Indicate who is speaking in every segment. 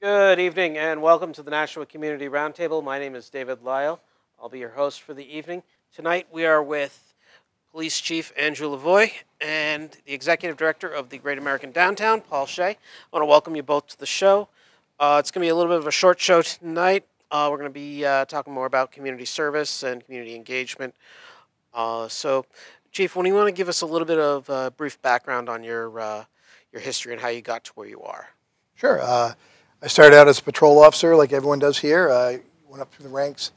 Speaker 1: Good evening and welcome to the Nashua Community Roundtable. My name is David Lyle. I'll be your host for the evening. Tonight we are with Police Chief Andrew Lavoie and the Executive Director of the Great American Downtown, Paul Shea. I want to welcome you both to the show. It's going to be a little bit of a short show tonight. We're going to be talking more about community service and community engagement. So, Chief, when you want to give us a little bit of brief background on your history and how you got to where you are.
Speaker 2: Sure. I started out as a patrol officer, like everyone does here. I went up through the ranks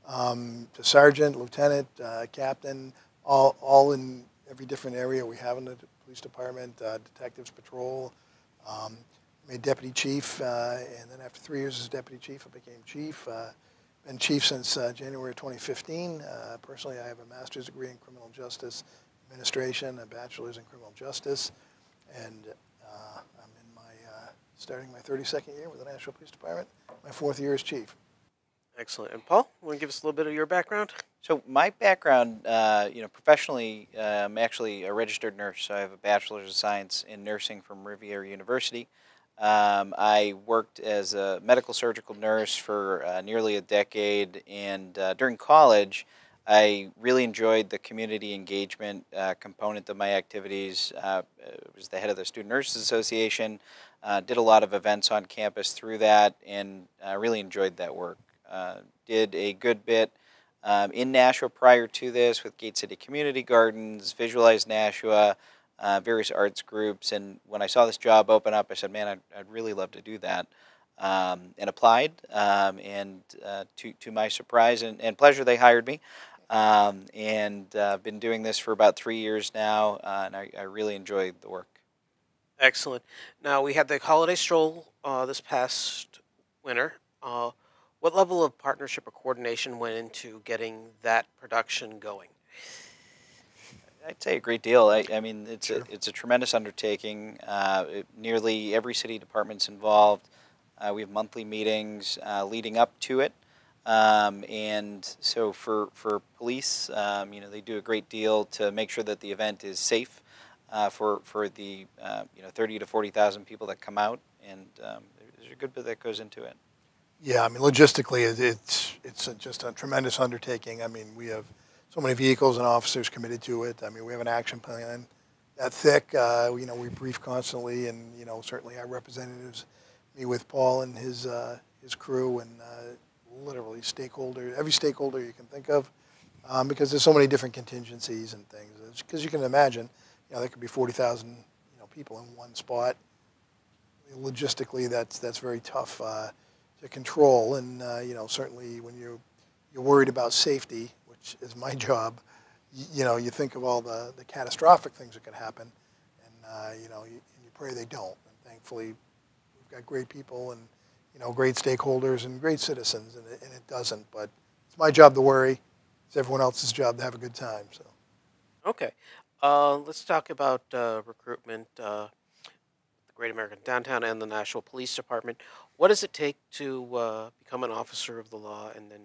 Speaker 2: to sergeant, lieutenant, captain, all in every different area we have in the police department. Detectives patrol. Made deputy chief, and then after 3 years as deputy chief, I became chief. Been chief since January of 2015. Personally, I have a master's degree in criminal justice administration, a bachelor's in criminal justice, and I'm in my starting my 32nd year with the Nashua Police Department. My 4th year as chief.
Speaker 1: Excellent. And Paul, want to give us a little bit of your background?
Speaker 3: So my background, professionally, I'm actually a registered nurse. So I have a bachelor's of science in nursing from Riviera University. I worked as a medical surgical nurse for nearly a decade, and during college, I really enjoyed the community engagement component of my activities. I was the head of the Student Nurses Association, did a lot of events on campus through that, and really enjoyed that work. Did a good bit in Nashua prior to this with Gate City Community Gardens, Visualize Nashua, various arts groups, and when I saw this job open up, I said, man, I'd really love to do that, and applied, and to my surprise and pleasure, they hired me, and been doing this for about 3 years now, and I really enjoyed the work.
Speaker 1: Excellent. Now, we had the holiday stroll this past winter. What level of partnership or coordination went into getting that production going?
Speaker 3: I'd say a great deal. I mean,
Speaker 2: Sure.
Speaker 3: it's a tremendous undertaking. Nearly every city department's involved. We have monthly meetings leading up to it, and so for police, they do a great deal to make sure that the event is safe for the 30 to 40,000 people that come out, and there's a good bit that goes into it.
Speaker 2: Yeah, I mean, logistically, it's just a tremendous undertaking. I mean, we have so many vehicles and officers committed to it. I mean, we have an action plan that thick. We brief constantly, and certainly our representatives meet with Paul and his crew, and literally every stakeholder you can think of, because there's so many different contingencies and things. Because you can imagine, there could be 40,000 people in one spot. Logistically, that's very tough to control, and certainly when you're worried about safety, which is my job, you think of all the catastrophic things that can happen, and you pray they don't. And thankfully, we've got great people and great stakeholders and great citizens, and it doesn't. But it's my job to worry. It's everyone else's job to have a good time. So.
Speaker 1: Okay. Let's talk about recruitment, the Great American Downtown and the Nashua Police Department. What does it take to become an officer of the law? And then,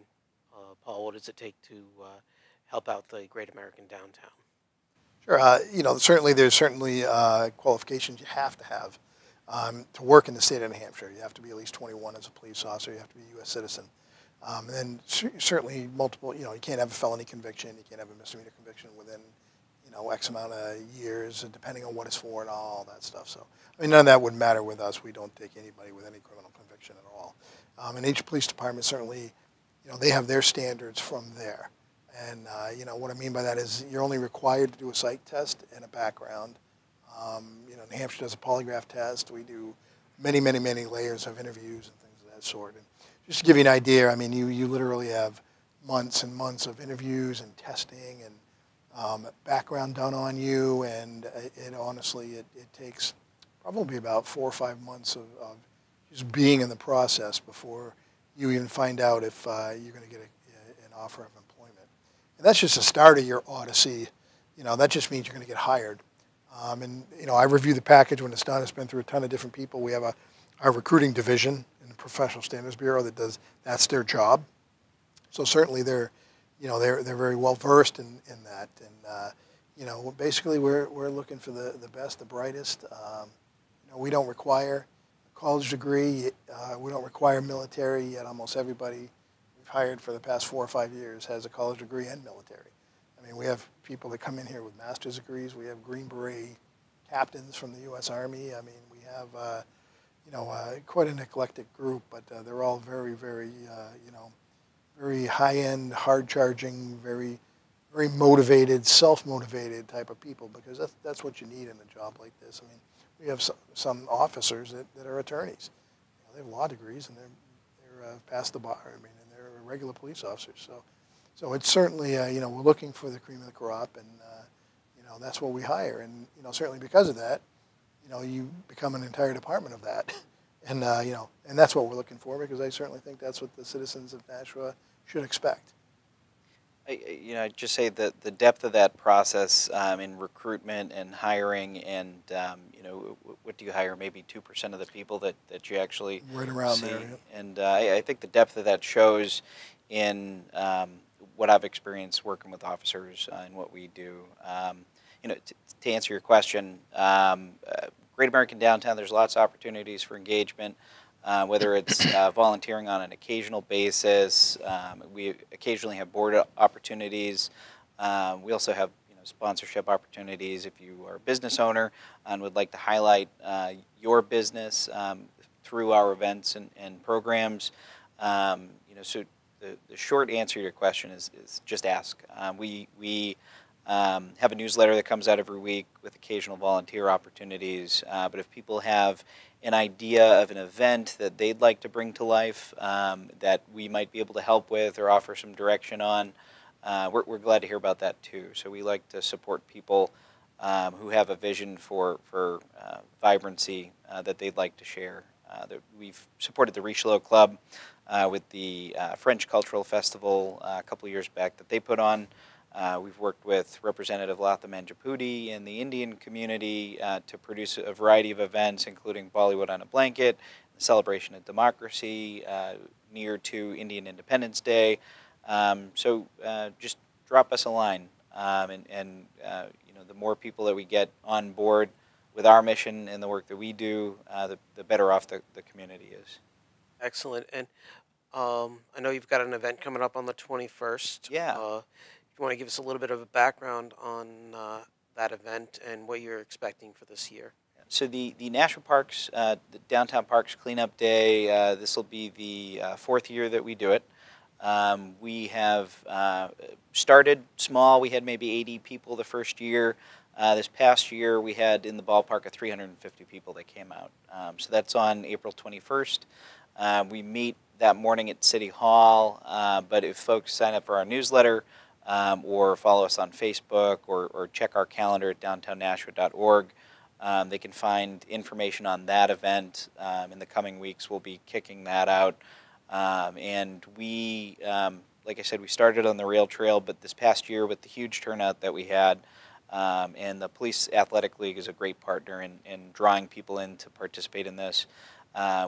Speaker 1: Paul, what does it take to help out the Great American Downtown?
Speaker 2: Sure. Certainly there's qualifications you have to have to work in the state of New Hampshire. You have to be at least 21 as a police officer. You have to be a U.S. citizen. And then certainly multiple, you can't have a felony conviction. You can't have a misdemeanor conviction within, X amount of years, depending on what it's for and all that stuff. So, I mean, none of that would matter with us. We don't take anybody with any criminal conviction at all. And each police department certainly, they have their standards from there. And, what I mean by that is you're only required to do a psych test and a background. New Hampshire does a polygraph test. We do many, many, many layers of interviews and things of that sort. And just to give you an idea, I mean, you literally have months and months of interviews and testing and background done on you. And honestly, it takes probably about 4 or 5 months of just being in the process before you even find out if you're going to get an offer of employment. And that's just the start of your odyssey. That just means you're going to get hired. I review the package when it's done. It's been through a ton of different people. We have our recruiting division in the Professional Standards Bureau that's their job. So certainly they're very well versed in that. And basically we're looking for the best, the brightest. We don't require college degree. We don't require military, yet almost everybody we've hired for the past 4 or 5 years has a college degree and military. I mean, we have people that come in here with master's degrees. We have Green Beret captains from the U.S. Army. I mean, we have, quite an eclectic group, but they're all very, very, very high-end, hard-charging, very, very motivated, self-motivated type of people, because that's what you need in a job like this. I mean, we have some officers that are attorneys. They have law degrees and they're past the bar. I mean, and they're regular police officers. So it's certainly we're looking for the cream of the crop, and that's what we hire. And certainly because of that, you become an entire department of that, and and that's what we're looking for, because I certainly think that's what the citizens of Nashua should expect.
Speaker 3: I'd just say that the depth of that process in recruitment and hiring, and what do you hire? Maybe 2% of the people that you actually
Speaker 2: right around
Speaker 3: see.
Speaker 2: there. Yeah.
Speaker 3: And I think the depth of that shows in what I've experienced working with officers and what we do. To answer your question, Great American Downtown, there's lots of opportunities for engagement. Whether it's volunteering on an occasional basis, we occasionally have board opportunities. We also have sponsorship opportunities if you are a business owner and would like to highlight your business through our events and programs. So the short answer to your question is just ask. We have a newsletter that comes out every week with occasional volunteer opportunities. But if people have an idea of an event that they'd like to bring to life that we might be able to help with or offer some direction on, we're glad to hear about that too. So we like to support people who have a vision for vibrancy that they'd like to share. We've supported the Richelieu Club with the French Cultural Festival a couple of years back that they put on. We've worked with Representative Latha Manjapudi in the Indian community to produce a variety of events, including Bollywood on a Blanket, the celebration of democracy near to Indian Independence Day. So just drop us a line, and the more people that we get on board with our mission and the work that we do, the better off the community is.
Speaker 1: Excellent. And I know you've got an event coming up on the 21st.
Speaker 3: Yeah.
Speaker 1: You want to give us a little bit of a background on that event and what you're expecting for this year?
Speaker 3: So the Nashua Parks, the Downtown Parks Cleanup Day, this will be the 4th year that we do it. We have started small. We had maybe 80 people the first year. This past year we had in the ballpark of 350 people that came out. So that's on April 21st. We meet that morning at City Hall, but if folks sign up for our newsletter, or follow us on Facebook, or check our calendar at downtownnashua.org. They can find information on that event. In the coming weeks, we'll be kicking that out. And we, like I said, we started on the rail trail, but this past year with the huge turnout that we had, and the Police Athletic League is a great partner in drawing people in to participate in this.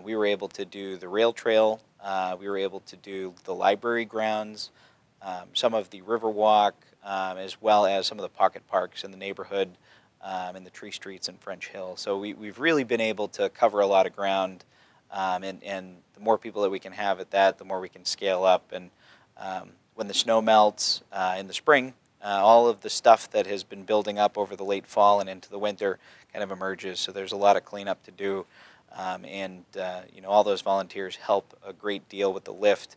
Speaker 3: We were able to do the rail trail. We were able to do the library grounds. Some of the Riverwalk, as well as some of the pocket parks in the neighborhood, in the tree streets in French Hill. So we've really been able to cover a lot of ground, and the more people that we can have at that, the more we can scale up. And when the snow melts in the spring, all of the stuff that has been building up over the late fall and into the winter kind of emerges. So there's a lot of cleanup to do, and all those volunteers help a great deal with the lift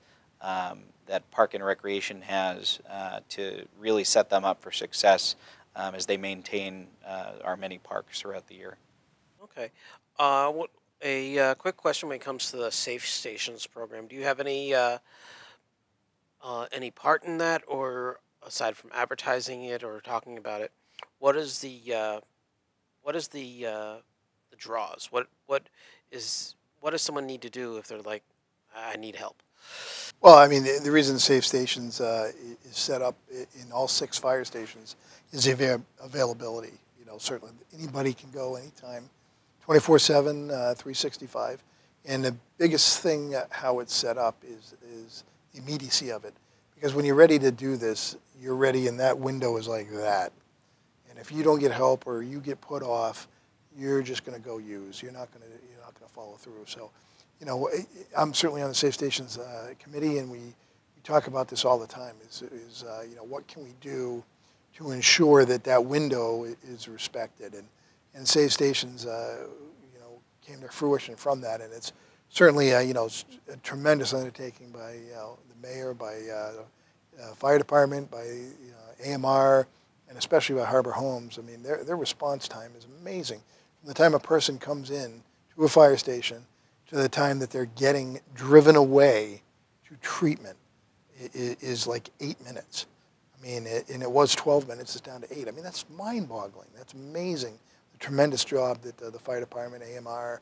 Speaker 3: that Park and Recreation has to really set them up for success as they maintain our many parks throughout the year.
Speaker 1: Okay. A quick question when it comes to the Safe Stations program. Do you have any part in that, or aside from advertising it or talking about it, what is the draws? What does someone need to do if they're like, I need help?
Speaker 2: Well, I mean, the reason Safe Stations is set up in all 6 fire stations is the availability. Certainly anybody can go anytime, 24/7, 365. And the biggest thing how it's set up is the immediacy of it. Because when you're ready to do this, you're ready, and that window is like that. And if you don't get help or you get put off, you're just going to go use. You're not going not going to follow through. So, you know, I'm certainly on the Safe Stations committee, and we talk about this all the time. You know, what can we do to ensure that that window is respected, and Safe Stations, you know, came to fruition from that, and it's certainly you know, a tremendous undertaking by the mayor, by fire department, by AMR, and especially by Harbor Homes. I mean, their response time is amazing. From the time a person comes in to a fire station to the time that they're getting driven away to treatment is like 8 minutes. I mean, and it was 12 minutes, it's down to 8. I mean, that's mind-boggling. That's amazing. The tremendous job that the fire department, AMR,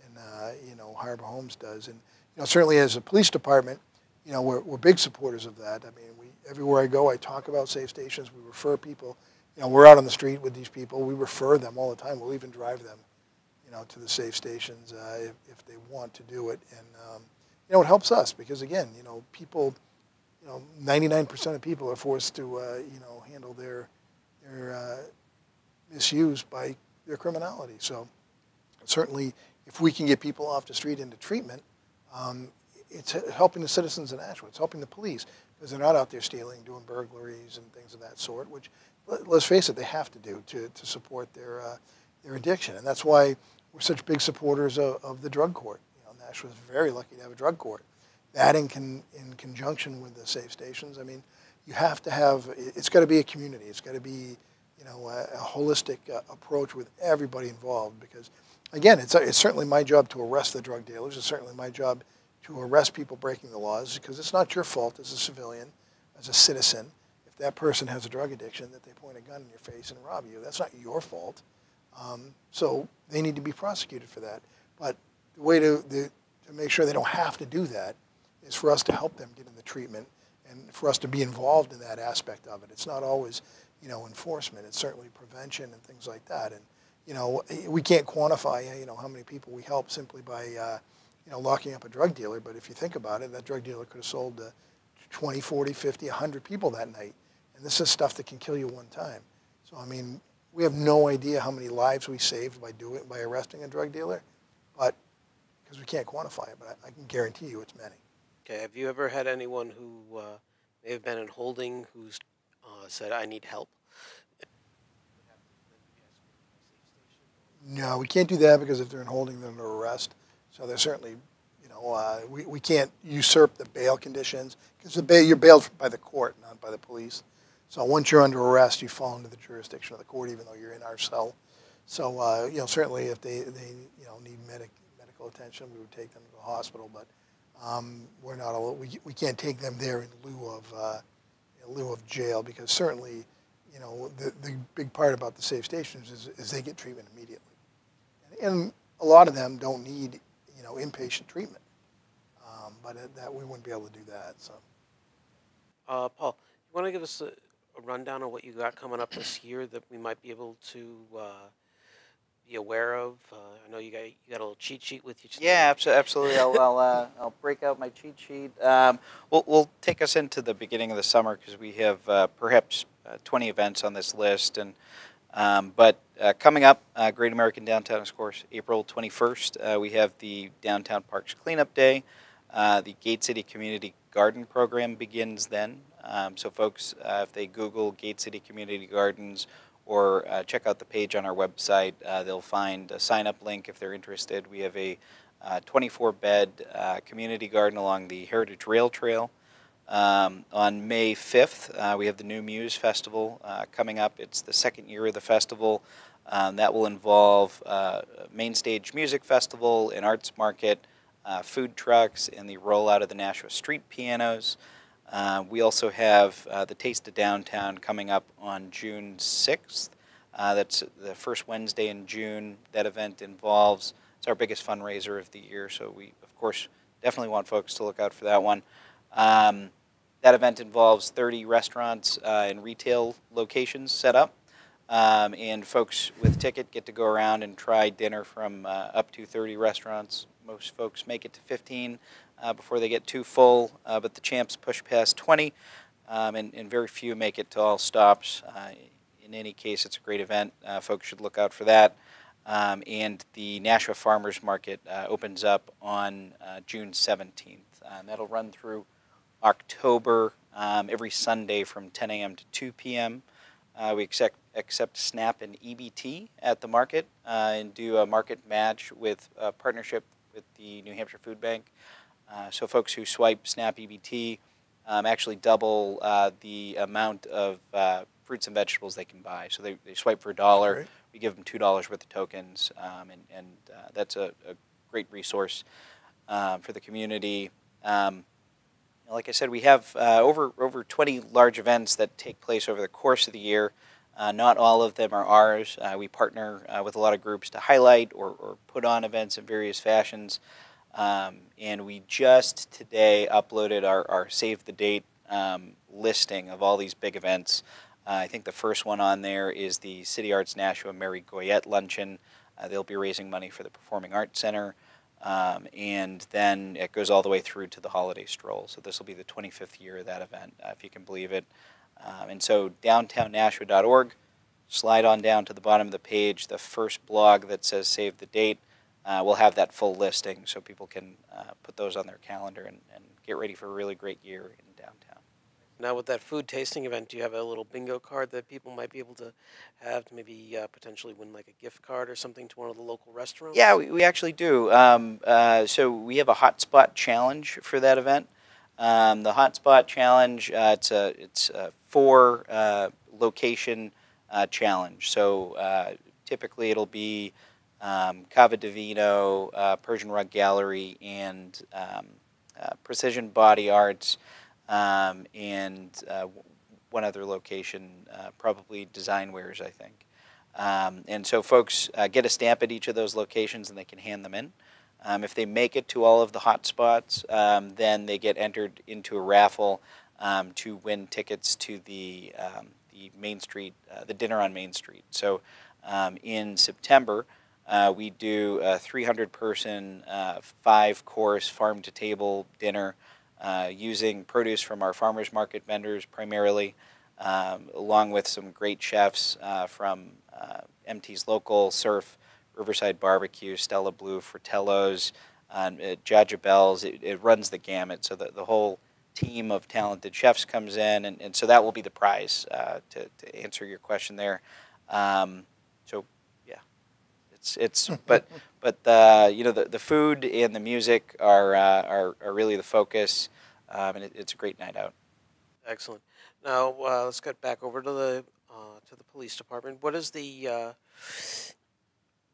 Speaker 2: and you know, Harbor Homes does. And you know, certainly as a police department, you know, we're big supporters of that. I mean, everywhere I go, I talk about Safe Stations. We refer people. You know, we're out on the street with these people. We refer them all the time. We'll even drive them, you know, to the Safe Stations if they want to do it. And you know, it helps us because again, you know, people, you know, 99% of people are forced to you know, handle their misuse by their criminality. So certainly, if we can get people off the street into treatment, it's helping the citizens in Nashua. It's helping the police because they're not out there stealing, doing burglaries and things of that sort, which, let's face it, they have to do to support their addiction. And that's why we're such big supporters of the drug court. You know, Nashua is very lucky to have a drug court. That in conjunction with the Safe Stations, I mean, you have to have, it's got to be a community. It's got to be, you know, a holistic approach with everybody involved because, again, it's certainly my job to arrest the drug dealers. It's certainly my job to arrest people breaking the laws because it's not your fault as a civilian, as a citizen, if that person has a drug addiction that they point a gun in your face and rob you. That's not your fault. So they need to be prosecuted for that. But the way to make sure they don't have to do that is for us to help them get in the treatment and for us to be involved in that aspect of it. It's not always, you know, enforcement. It's certainly prevention and things like that. And, you know, we can't quantify, you know, how many people we help simply by, you know, locking up a drug dealer. But if you think about it, that drug dealer could have sold 20, 40, 50, 100 people that night. And this is stuff that can kill you one time. So, I mean, we have no idea how many lives we saved by arresting a drug dealer, but because we can't quantify it. But I can guarantee you it's many.
Speaker 1: Okay, have you ever had anyone who may have been in holding who's said, I need help?
Speaker 2: No, we can't do that because if they're in holding, they're under arrest. So they're certainly, you know, we can't usurp the bail conditions because you're bailed by the court, not by the police. So once you're under arrest, you fall into the jurisdiction of the court, even though you're in our cell. So, you know, certainly if they you know, need medical attention, we would take them to the hospital, but we're not we can't take them there in lieu of jail because certainly, you know, the big part about the Safe Stations is they get treatment immediately, and a lot of them don't need, you know, inpatient treatment, but that we wouldn't be able to do that. So,
Speaker 1: Paul, you want to give us a rundown of what you got coming up this year that we might be able to be aware of? I know you got a little cheat sheet with you tonight.
Speaker 3: Yeah, absolutely. I'll break out my cheat sheet. We'll take us into the beginning of the summer because we have perhaps 20 events on this list, and but coming up, Great American Downtown, of course, April 21st. We have the Downtown Parks Cleanup Day. The Gate City Community Garden Program begins then. So folks, if they Google Gate City Community Gardens or check out the page on our website, they'll find a sign-up link if they're interested. We have a 24-bed community garden along the Heritage Rail Trail. On May 5th, we have the New Muse Festival coming up. It's the second year of the festival. That will involve main stage music festival, an arts market, food trucks, and the rollout of the Nashua street pianos. We also have the Taste of Downtown coming up on June 6th. That's the first Wednesday in June. That event involves, it's our biggest fundraiser of the year, so we, of course, definitely want folks to look out for that one. That event involves 30 restaurants and retail locations set up, and folks with ticket get to go around and try dinner from up to 30 restaurants. Most folks make it to 15 before they get too full, but the champs push past 20, and very few make it to all stops. In any case, it's a great event. Folks should look out for that. And the Nashua Farmers Market opens up on June 17th. That'll run through October, every Sunday from 10 a.m. to 2 p.m. We accept SNAP and EBT at the market and do a market match with a partnership with the New Hampshire Food Bank. So folks who swipe SNAP EBT actually double the amount of fruits and vegetables they can buy. So they swipe for $1.
Speaker 2: Great.
Speaker 3: We give them $2 worth of tokens, and that's a great resource for the community. Like I said, we have over 20 large events that take place over the course of the year. Not all of them are ours. We partner with a lot of groups to highlight or put on events in various fashions. And we just today uploaded our Save the Date listing of all these big events. I think the first one on there is the City Arts Nashua Mary Goyette Luncheon. They'll be raising money for the Performing Arts Center. And then it goes all the way through to the Holiday Stroll. So this will be the 25th year of that event, if you can believe it. And so downtownnashua.org, slide on down to the bottom of the page, the first blog that says Save the Date. We'll have that full listing so people can put those on their calendar and get ready for a really great year in downtown.
Speaker 1: Now, with that food tasting event, do you have a little bingo card that people might be able to have to maybe potentially win like a gift card or something to one of the local restaurants?
Speaker 3: Yeah, we actually do. So we have a hotspot challenge for that event. The hotspot challenge, it's a 4 location challenge. So typically it'll be Cava Divino, Persian Rug Gallery, and Precision Body Arts, and one other location, probably Design Wares, I think. And so folks get a stamp at each of those locations and they can hand them in. If they make it to all of the hot spots, then they get entered into a raffle to win tickets to the Main Street, the dinner on Main Street. So in September, we do a 300-person, 5-course farm-to-table dinner using produce from our farmers market vendors primarily, along with some great chefs from MT's Local, Surf, Riverside Barbecue, Stella Blue, Fratello's, Jaja Bell's. It runs the gamut. So the whole team of talented chefs comes in, and so that will be the prize to answer your question there. So yeah, but the food and the music are really the focus, and it's a great night out.
Speaker 1: Excellent. Now let's get back over to the police department. What is the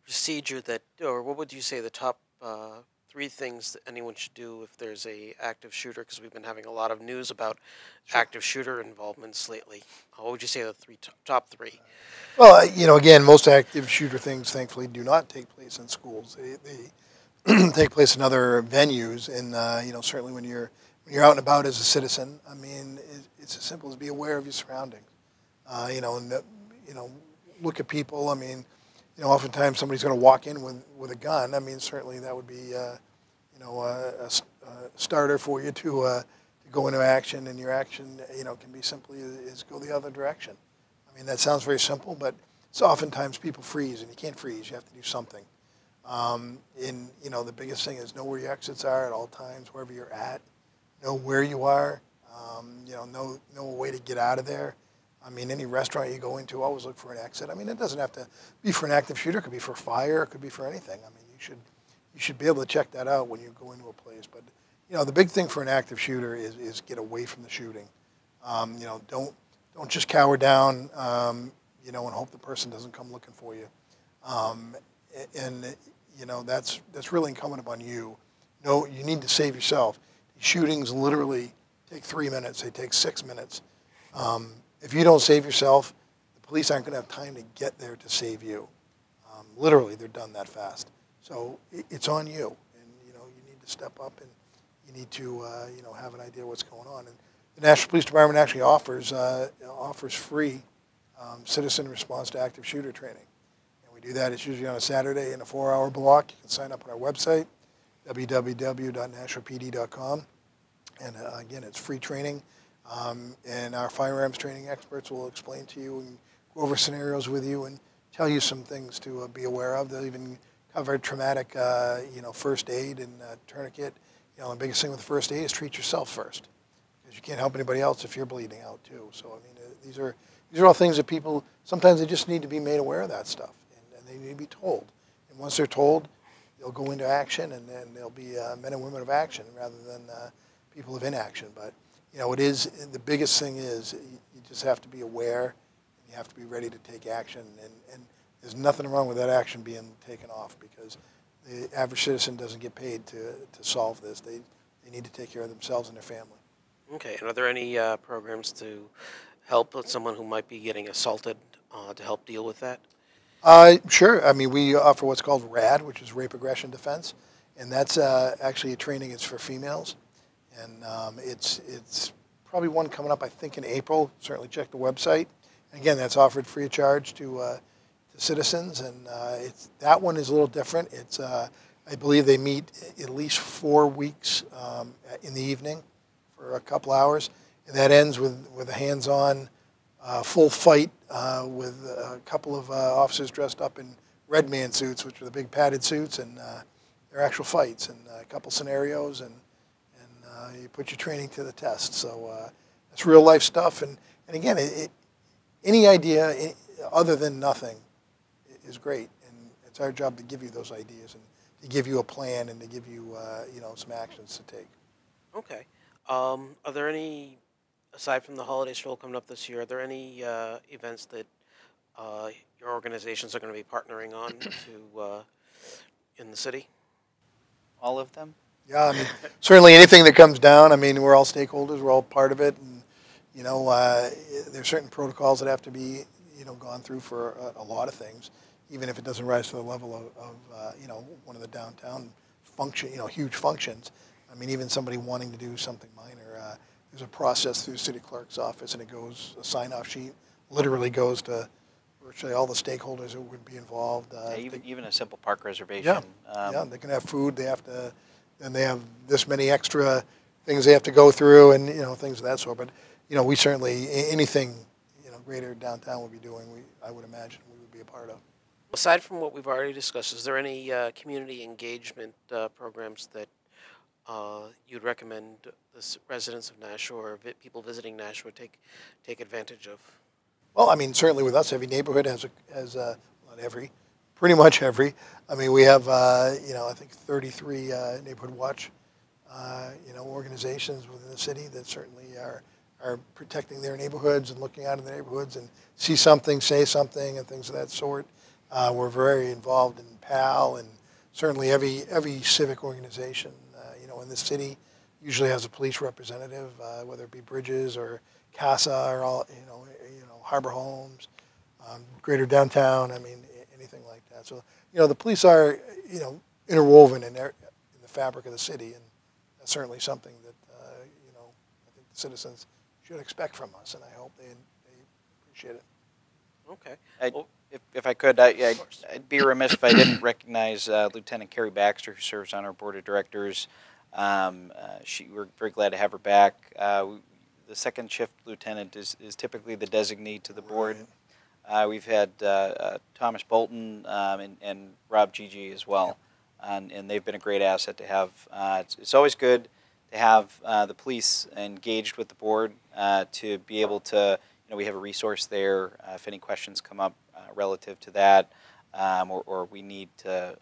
Speaker 1: procedure or what would you say the top 3 things that anyone should do if there's a active shooter? Because we've been having a lot of news about active shooter involvements lately. What would you say the top 3?
Speaker 2: Well, again, most active shooter things, thankfully, do not take place in schools. They take place in other venues, and certainly when you're out and about as a citizen, I mean, it's as simple as be aware of your surroundings. Look at people. I mean, oftentimes somebody's going to walk in with a gun. I mean, certainly that would be, a starter for you to go into action, and your action, can be simply is go the other direction. I mean, that sounds very simple, but it's oftentimes people freeze, and you can't freeze. You have to do something. The biggest thing is know where your exits are at all times, wherever you're at. Know where you are. Know a way to get out of there. I mean, any restaurant you go into, always look for an exit. I mean, it doesn't have to be for an active shooter. It could be for fire. It could be for anything. I mean, you should be able to check that out when you go into a place. But the big thing for an active shooter is get away from the shooting. Don't just cower down. And hope the person doesn't come looking for you. That's really incumbent upon you. You need to save yourself. Shootings literally take 3 minutes. They take 6 minutes. If you don't save yourself, the police aren't going to have time to get there to save you. Literally, they're done that fast. So it's on you, and you need to step up, and you need to have an idea what's going on. And the National Police Department actually offers free citizen response to active shooter training, and we do that. It's usually on a Saturday in a 4-hour block. You can sign up on our website, www.nashvapd.com, and again, it's free training. And our firearms training experts will explain to you and go over scenarios with you and tell you some things to be aware of. They'll even cover traumatic, first aid and tourniquet. The biggest thing with first aid is treat yourself first, because you can't help anybody else if you're bleeding out too. So I mean, these are all things that people sometimes they just need to be made aware of that stuff, and they need to be told. And once they're told, they'll go into action, and then they'll be men and women of action rather than people of inaction. But it is the biggest thing is you just have to be aware, and you have to be ready to take action. And there's nothing wrong with that action being taken off, because the average citizen doesn't get paid to solve this. They need to take care of themselves and their family.
Speaker 1: Okay, and are there any programs to help with someone who might be getting assaulted to help deal with that?
Speaker 2: Sure. I mean, we offer what's called RAD, which is Rape Aggression Defense, and that's actually a training. It's for females, and it's probably one coming up, I think, in April. Certainly check the website. And again, that's offered free of charge to citizens, and that one is a little different. It's I believe they meet at least 4 weeks in the evening for a couple hours, and that ends with a hands-on full fight with a couple of officers dressed up in red man suits, which are the big padded suits, and they're actual fights and a couple scenarios, and you put your training to the test. So it's real life stuff, and again, any idea other than nothing is great, and it's our job to give you those ideas and to give you a plan and to give you some actions to take.
Speaker 1: Okay. Are there any, aside from the holiday stroll coming up this year, are there any events that your organizations are going to be partnering on to in the city?
Speaker 3: All of them?
Speaker 2: Yeah, I mean, certainly anything that comes down. I mean, we're all stakeholders. We're all part of it, and there's certain protocols that have to be gone through for a lot of things, even if it doesn't rise to the level of one of the downtown huge functions. I mean, even somebody wanting to do something minor, there's a process through the city clerk's office, and a sign-off sheet literally goes to virtually all the stakeholders who would be involved.
Speaker 3: Even a simple park reservation.
Speaker 2: Yeah, they can have food. They have to, and they have this many extra things they have to go through, and things of that sort. But we certainly anything greater downtown would be doing. I would imagine we would be a part of.
Speaker 1: Aside from what we've already discussed, is there any community engagement programs that you'd recommend the residents of Nashua or people visiting Nashua take advantage of?
Speaker 2: Well, I mean, certainly with us, every neighborhood has not every, pretty much every. I mean, we have I think 33 neighborhood watch organizations within the city that certainly are protecting their neighborhoods and looking out in the neighborhoods and see something, say something, and things of that sort. We're very involved in PAL, and certainly every civic organization in the city usually has a police representative, whether it be Bridges or CASA or all Harbor Homes, Greater Downtown. I mean, anything like that. So the police are interwoven in the fabric of the city, and that's certainly something that I think the citizens should expect from us, and I hope they appreciate it.
Speaker 1: Okay.
Speaker 3: If I could, I'd be remiss if I didn't recognize Lieutenant Carrie Baxter, who serves on our board of directors. We're very glad to have her back. The second shift lieutenant is typically the designee to the board.
Speaker 2: Right.
Speaker 3: We've had Thomas Bolton and Rob Gigi as well, and they've been a great asset to have. It's always good to have the police engaged with the board to be able to, we have a resource there if any questions come up relative to that, or we need to,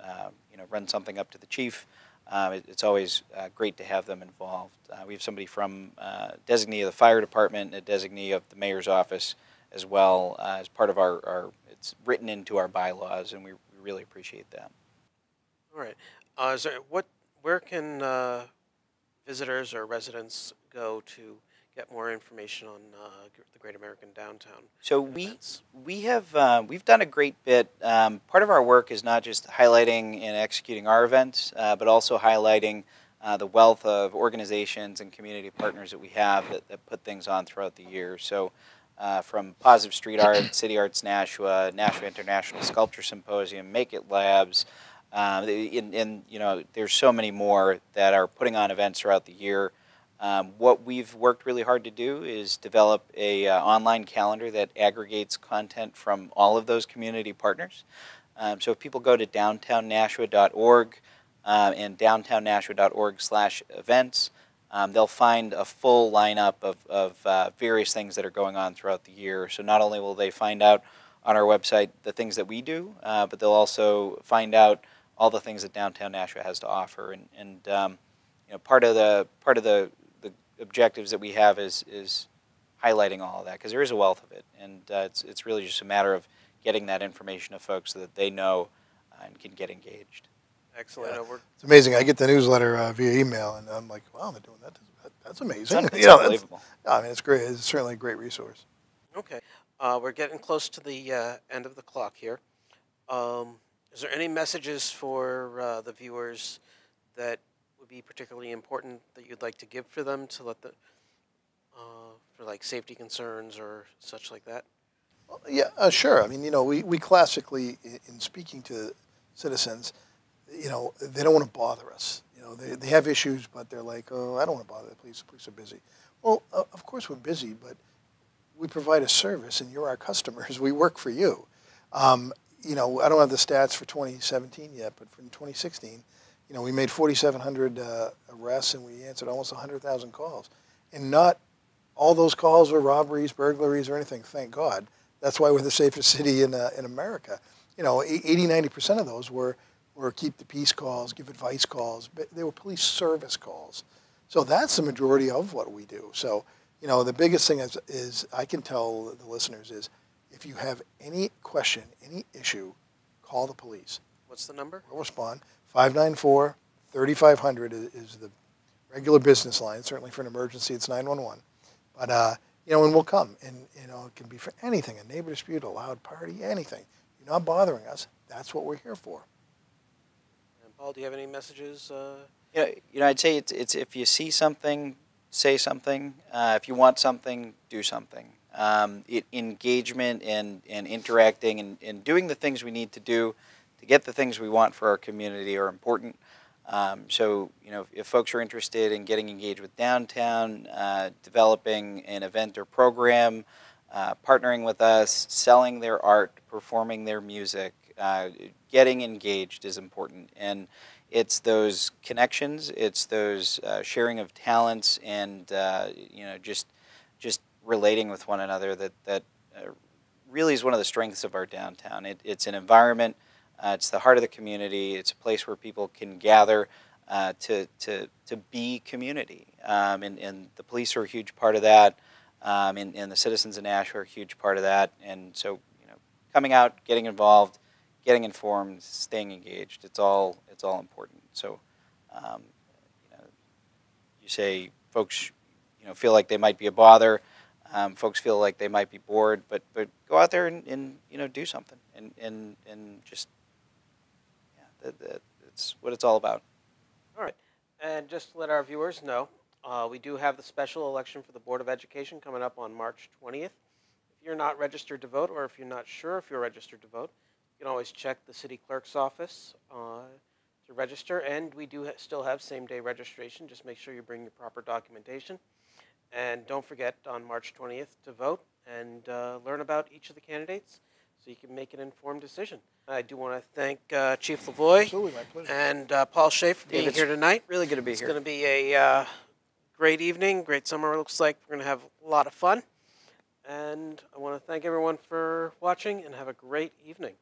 Speaker 3: run something up to the chief. It's always great to have them involved. We have somebody from designee of the fire department and a designee of the mayor's office as well as part of our it's written into our bylaws, and we really appreciate that.
Speaker 1: All right. Where can visitors or residents go to get more information on the Great American Downtown?
Speaker 3: So we've done a great bit. Part of our work is not just highlighting and executing our events, but also highlighting the wealth of organizations and community partners that we have that put things on throughout the year. So from Positive Street Art, City Arts Nashua, Nashua International Sculpture Symposium, Make It Labs, there's so many more that are putting on events throughout the year. What we've worked really hard to do is develop a online calendar that aggregates content from all of those community partners. So if people go to downtownnashua.org and downtownnashua.org/events, they'll find a full lineup of various things that are going on throughout the year. So not only will they find out on our website the things that we do, but they'll also find out all the things that Downtown Nashua has to offer. And part of the objectives that we have is highlighting all of that, because there is a wealth of it, and it's really just a matter of getting that information to folks so that they know and can get engaged.
Speaker 1: Excellent.
Speaker 2: Yeah. It's amazing. I get the newsletter via email, and I'm like, wow, they're doing that. That's amazing.
Speaker 3: It's unbelievable.
Speaker 2: I mean, it's great. It's certainly a great resource.
Speaker 1: Okay. We're getting close to the end of the clock here. Is there any messages for the viewers that would be particularly important that you'd like to give for them to let the for like safety concerns or such like that?
Speaker 2: Well, yeah, sure. I mean, we classically, in speaking to citizens, they don't want to bother us. They have issues, but they're like, oh, I don't want to bother the police. The police are busy. Well, of course we're busy, but we provide a service, and you're our customers. We work for you. I don't have the stats for 2017 yet, but in 2016, we made 4,700 arrests, and we answered almost 100,000 calls. And not all those calls were robberies, burglaries, or anything, thank God. That's why we're the safest city in America. 80–90% of those were keep the peace calls, give advice calls, but they were police service calls. So that's the majority of what we do. So, the biggest thing is I can tell the listeners is if you have any question, any issue, call the police.
Speaker 1: What's the number?
Speaker 2: We'll respond. 594-3500 is the regular business line. Certainly for an emergency, it's 911. But, and we'll come. And, it can be for anything, a neighbor dispute, a loud party, anything. You're not bothering us. That's what we're here for.
Speaker 1: And Paul, do you have any messages?
Speaker 3: I'd say it's if you see something, say something. If you want something, do something. Engagement and interacting and doing the things we need to do to get the things we want for our community are important. So, if folks are interested in getting engaged with downtown, developing an event or program, partnering with us, selling their art, performing their music, getting engaged is important. And it's those connections, it's those sharing of talents, and just relating with one another that really is one of the strengths of our downtown. It's an environment. It's the heart of the community. It's a place where people can gather to be community, and the police are a huge part of that, and the citizens of Nashua are a huge part of that. And so, coming out, getting involved, getting informed, staying engaged, it's all important. So, you say folks, feel like they might be a bother. Folks feel like they might be bored, but go out there and do something and just. That's what it's all about.
Speaker 1: All right. And just to let our viewers know, we do have the special election for the Board of Education coming up on March 20th. If you're not registered to vote, or if you're not sure if you're registered to vote, you can always check the city clerk's office to register. And we do still have same-day registration. Just make sure you bring your proper documentation. And don't forget on March 20th to vote and learn about each of the candidates so you can make an informed decision. I do want to thank Chief Lavoie and Paul Shea for being here tonight.
Speaker 3: Really good to be
Speaker 1: here.
Speaker 3: here.
Speaker 1: It's going to be a great evening, great summer. It looks like we're going to have a lot of fun. And I want to thank everyone for watching and have a great evening.